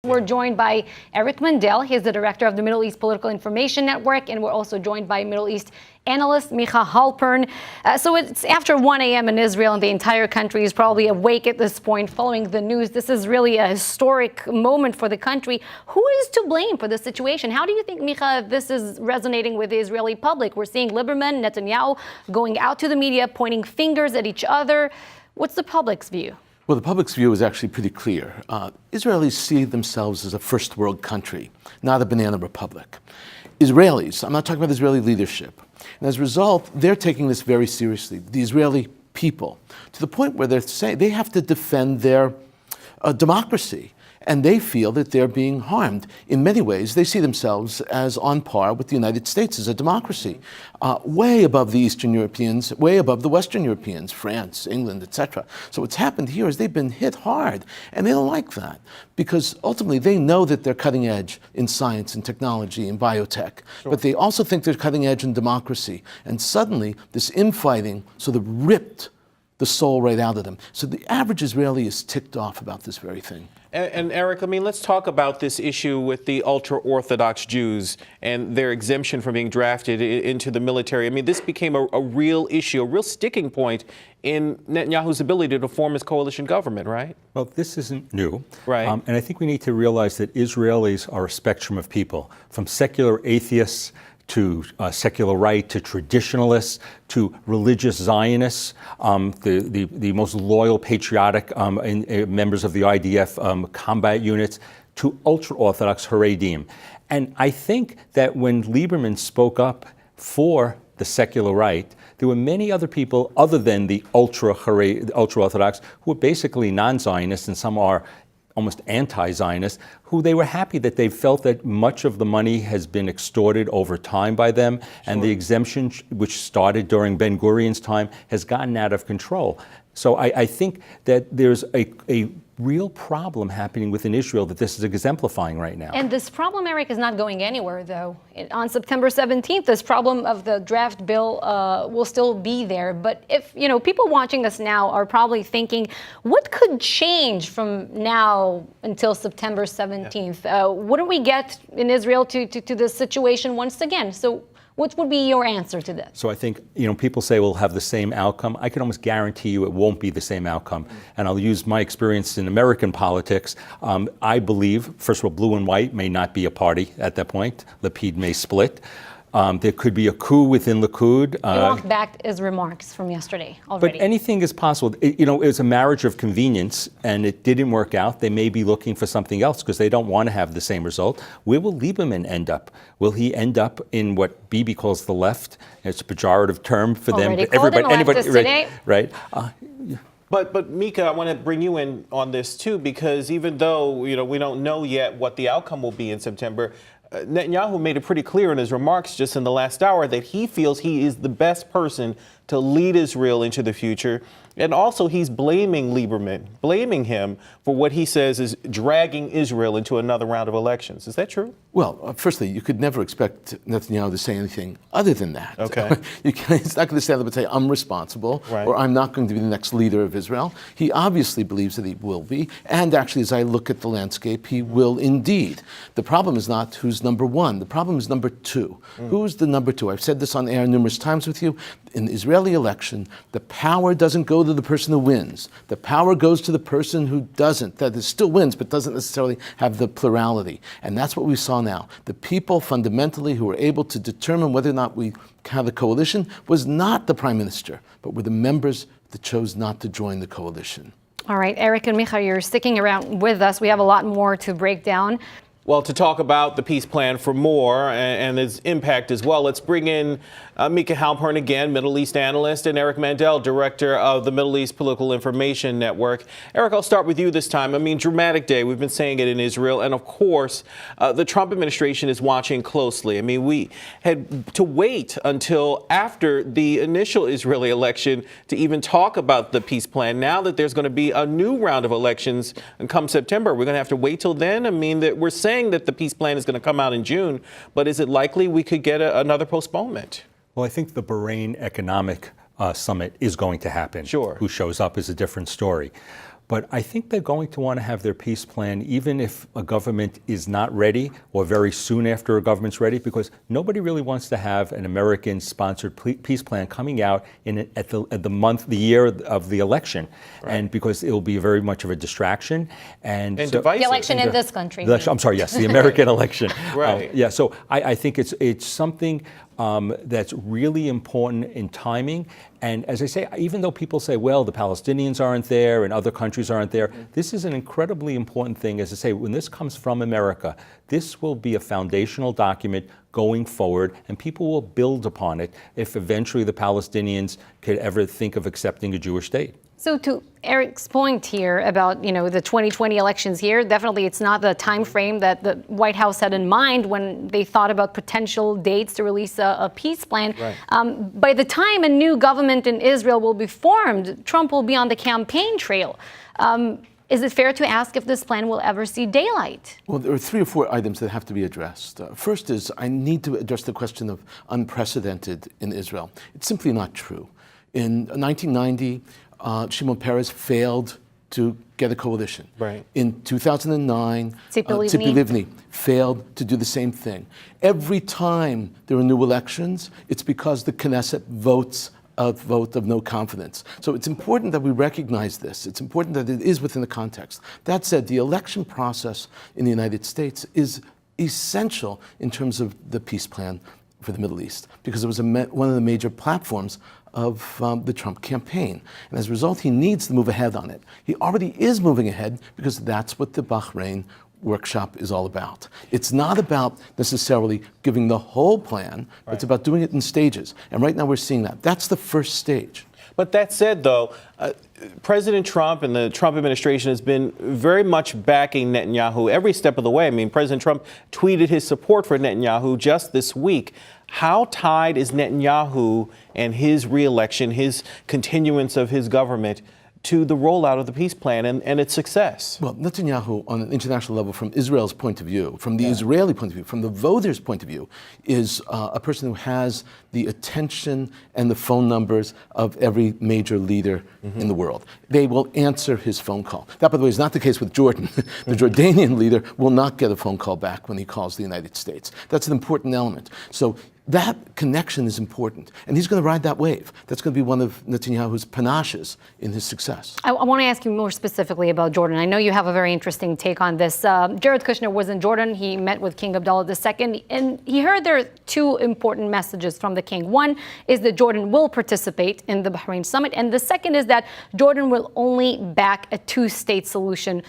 We're joined by Eric Mandel. He's the director of the Middle East Political Information Network, and we're also joined by Middle East analyst Micah Halpern. So it's after 1 a.m. in Israel, and the entire country is probably awake at this point following the news. This is really a historic moment for the country. Who is to blame for this situation? How do you think, Micah, this is resonating with the Israeli public? We're seeing Lieberman, Netanyahu going out to the media, pointing fingers at each other. What's the public's view? Well, the public's view is actually pretty clear. Israelis see themselves as a first world country, not a banana republic. Israelis, I'm not talking about Israeli leadership, and as a result, they're taking this very seriously, the Israeli people, to the point where they're saying they have to defend their democracy. And they feel that they're being harmed. In many ways, they see themselves as on par with the United States as a democracy, way above the Eastern Europeans, way above the Western Europeans, France, England, etc. So what's happened here is they've been hit hard, and they don't like that, because ultimately they know that they're cutting edge in science and technology and biotech, but they also think they're cutting edge in democracy. And suddenly, this infighting sort of ripped the soul right out of them. So the average Israeli is ticked off about this very thing. And Eric, I mean, let's talk about this issue with the ultra-Orthodox Jews and their exemption from being drafted into the military. I mean, this became a real issue, a real sticking point in Netanyahu's ability to form his coalition government, right? Well, this isn't new. Right. And I think we need to realize that Israelis are a spectrum of people, from secular atheists to secular right, to traditionalists, to religious Zionists, the most loyal, patriotic members of the IDF combat units, to ultra-Orthodox Haredim. And I think that when Lieberman spoke up for the secular right, there were many other people other than the ultra-Orthodox who were basically non-Zionists, and some are almost anti-Zionist, who they were happy that they felt that much of the money has been extorted over time by them, and the exemption, which started during Ben-Gurion's time, has gotten out of control. So I think that there's a real problem happening within Israel that this is exemplifying right now. And this problem, Eric, is not going anywhere, though. On September 17th, this problem of the draft bill will still be there. But if, people watching us now are probably thinking, what could change from now until September 17th? Wouldn't we get in Israel to this situation once again? So what would be your answer to this? So I think, people say we'll have the same outcome. I can almost guarantee you it won't be the same outcome. And I'll use my experience in American politics. I believe, first of all, blue and white may not be a party at that point. Lapid may split. There could be a coup within Likud. You walked back his remarks from yesterday already. But anything is possible. It was a marriage of convenience, and it didn't work out. They may be looking for something else because they don't want to have the same result. Where will Lieberman end up? Will he end up in what Bibi calls the left? It's a pejorative term for them. Everybody, right? But Micah, I want to bring you in on this too, because even though we don't know yet what the outcome will be in September, Netanyahu made it pretty clear in his remarks just in the last hour that he feels he is the best person to lead Israel into the future. And also he's blaming Lieberman, blaming him for what he says is dragging Israel into another round of elections. Is that true? Well, firstly, you could never expect Netanyahu to say anything other than that. Okay. He's not going to stand up and say, I'm responsible, or I'm not going to be the next leader of Israel. He obviously believes that he will be, and actually, as I look at the landscape, he will indeed. The problem is not who's number one. The problem is number two. Who's the number two? I've said this on air numerous times with you. In the Israeli election, the power doesn't go to the person who wins. The power goes to the person who doesn't, that is still wins, but doesn't necessarily have the plurality. And that's what we saw now. The people fundamentally who were able to determine whether or not we have a coalition was not the prime minister, but were the members that chose not to join the coalition. All right, Eric and Micah, you're sticking around with us. We have a lot more to break down. Well, to talk about the peace plan for more and its impact as well, let's bring in Micah Halpern again, Middle East analyst, and Eric Mandel, director of the Middle East Political Information Network. Eric, I'll start with you this time. I mean, dramatic day. We've been saying it in Israel. And of course, the Trump administration is watching closely. I mean, we had to wait until after the initial Israeli election to even talk about the peace plan. Now that there's going to be a new round of elections and come September, we're going to have to wait till then. I mean, that we're saying that the peace plan is going to come out in June, but is it likely we could get another postponement? Well, I think the Bahrain Economic Summit is going to happen. Sure. Who shows up is a different story. But I think they're going to want to have their peace plan, even if a government is not ready or very soon after a government's ready, because nobody really wants to have an American-sponsored peace plan coming out at the year of the election, and because it will be very much of a distraction and divisive. The election in this country. I'm sorry, yes, the American election. Right. Yeah. So I think it's something that's really important in timing. And as I say, even though people say, well, the Palestinians aren't there and other countries aren't there, this is an incredibly important thing. As I say, when this comes from America, this will be a foundational document going forward, and people will build upon it if eventually the Palestinians could ever think of accepting a Jewish state. So to Eric's point here about, the 2020 elections here, definitely it's not the time frame that the White House had in mind when they thought about potential dates to release a peace plan. Right. By the time a new government in Israel will be formed, Trump will be on the campaign trail. Is it fair to ask if this plan will ever see daylight? Well, there are 3 or 4 items that have to be addressed. First is I need to address the question of unprecedented in Israel. It's simply not true. In 1990, Shimon Peres failed to get a coalition. Right. In 2009, Tzipi Livni failed to do the same thing. Every time there are new elections, it's because the Knesset votes a vote of no confidence. So it's important that we recognize this. It's important that it is within the context. That said, the election process in the United States is essential in terms of the peace plan for the Middle East, because it was one of the major platforms of the Trump campaign. And as a result, he needs to move ahead on it. He already is moving ahead because that's what the Bahrain workshop is all about. It's not about necessarily giving the whole plan, but it's about doing it in stages. And right now we're seeing that. That's the first stage. But that said, though, President Trump and the Trump administration has been very much backing Netanyahu every step of the way. I mean, President Trump tweeted his support for Netanyahu just this week. How tied is Netanyahu and his reelection, his continuance of his government, to the rollout of the peace plan and its success? Well, Netanyahu, on an international level, from Israel's point of view, from the Israeli point of view, from the voters' point of view, is a person who has the attention and the phone numbers of every major leader in the world. They will answer his phone call. That, by the way, is not the case with Jordan. The Jordanian leader will not get a phone call back when he calls the United States. That's an important element. So that connection is important, and he's going to ride that wave. That's going to be one of Netanyahu's panaches in his success. I want to ask you more specifically about Jordan. I know you have a very interesting take on this. Jared Kushner was in Jordan. He met with King Abdullah II, and he heard there are 2 important messages from the king. One is that Jordan will participate in the Bahrain summit, and the second is that Jordan will only back a 2-state solution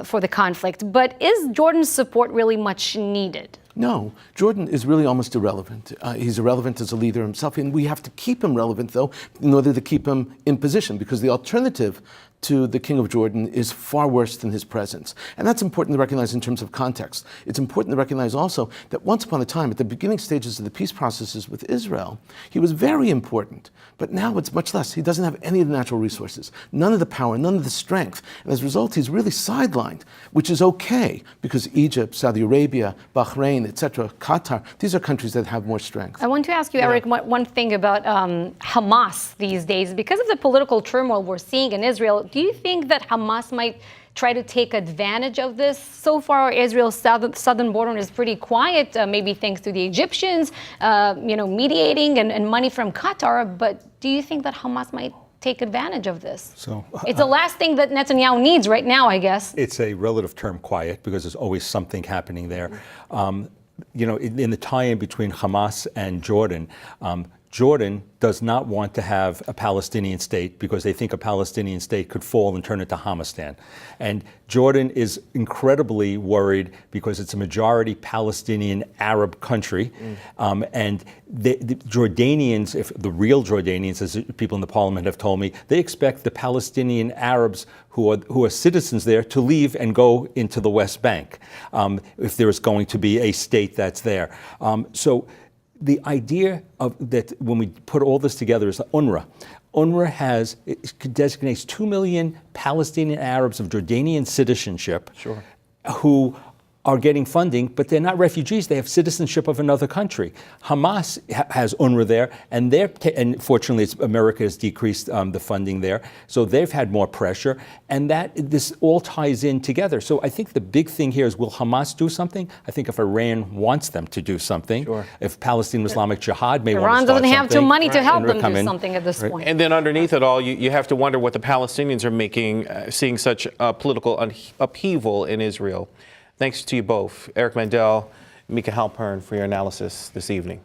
for the conflict. But is Jordan's support really much needed? No, Jordan is really almost irrelevant. He's irrelevant as a leader himself, and we have to keep him relevant, though, in order to keep him in position, because the alternative to the King of Jordan is far worse than his presence. And that's important to recognize in terms of context. It's important to recognize also that once upon a time, at the beginning stages of the peace processes with Israel, he was very important. But now it's much less. He doesn't have any of the natural resources, none of the power, none of the strength. And as a result, he's really sidelined, which is okay, because Egypt, Saudi Arabia, Bahrain, etc., Qatar, these are countries that have more strength. I want to ask you, Eric, one thing about Hamas these days. Because of the political turmoil we're seeing in Israel, do you think that Hamas might try to take advantage of this? So far, Israel's southern border is pretty quiet, maybe thanks to the Egyptians, mediating and money from Qatar. But do you think that Hamas might take advantage of this? So it's the last thing that Netanyahu needs right now, I guess. It's a relative term, quiet, because there's always something happening there. In the tie-in between Hamas and Jordan, Jordan does not want to have a Palestinian state because they think a Palestinian state could fall and turn into Hamastan. And Jordan is incredibly worried because it's a majority Palestinian Arab country. And the Jordanians, if the real Jordanians, as people in the parliament have told me, they expect the Palestinian Arabs who are citizens there to leave and go into the West Bank if there is going to be a state that's there. So the idea of that, when we put all this together, is UNRWA. UNRWA designates 2 million Palestinian Arabs of Jordanian citizenship who are getting funding, but they're not refugees. They have citizenship of another country. Hamas has UNRWA there, and fortunately, America has decreased the funding there, so they've had more pressure, and this all ties in together. So I think the big thing here is, will Hamas do something? I think if Iran wants them to do something, if Palestinian Islamic Jihad may want to Iran start doesn't have too money to help them come do in. something at this point. And then underneath it all, you have to wonder what the Palestinians are making, seeing such political upheaval in Israel. Thanks to you both, Eric Mandel, Micah Halpern, for your analysis this evening.